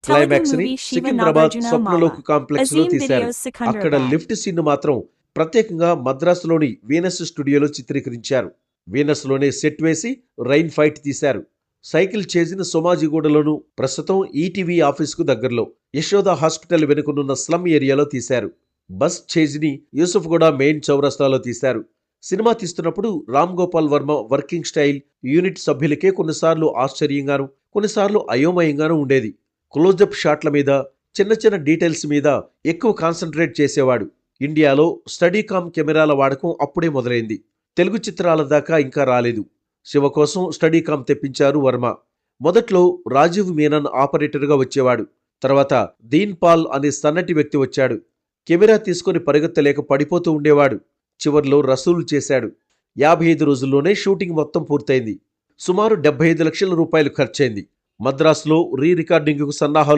Climax ని Secunderabad Swapnalok complex లో తీశారు. అక్కడ లిఫ్ట్ సీన్ మాత్రం ప్రత్యేకంగా మద్రాసులోని వీనస్ స్టూడియోలో చిత్రీకరించారు. వీనస్ లోనే సెట్ వేసి రైన్ ఫైట్ తీశారు. సైకిల్ చేసిన సోమాజిగూడలోను, ప్రస్తుతం ఈటీవీ ఆఫీసుకు దగ్గరలో యశోద హాస్పిటల్ వెనుకనున్న స్లమ్ ఏరియాలో తీశారు. బస్ చేజిని యూసుఫ్గూడ మెయిన్ చౌరస్తాలో తీశారు. సినిమా తీస్తున్నప్పుడు Ram Gopal Varma working style unit సభ్యులకే కొన్నిసార్లు ఆశ్చర్యంగాను, కొన్నిసార్లు అయోమయంగానూ ఉండేది. క్లోజప్ షాట్ల మీద, చిన్న చిన్న డీటెయిల్స్ మీద ఎక్కువ కాన్సంట్రేట్ చేసేవాడు. ఇండియాలో స్టడీకామ్ కెమెరాల వాడకం అప్పుడే మొదలైంది. తెలుగు చిత్రాల దాకా ఇంకా రాలేదు. శివ కోసం స్టడీకామ్ తెప్పించారు వర్మ. మొదట్లో రాజీవ్ మీనన్ ఆపరేటర్గా వచ్చేవాడు. తర్వాత దీన్ పాల్ అనే సన్నటి వ్యక్తి వచ్చాడు. కెమెరా తీసుకుని పరిగెత్తలేక పడిపోతూ ఉండేవాడు. చివర్లో రసూలు చేశాడు. 55 రోజుల్లోనే షూటింగ్ మొత్తం పూర్తయింది. సుమారు 75 లక్షల రూపాయలు ఖర్చయింది. మద్రాసులో రీ రికార్డింగ్కు సన్నాహాలు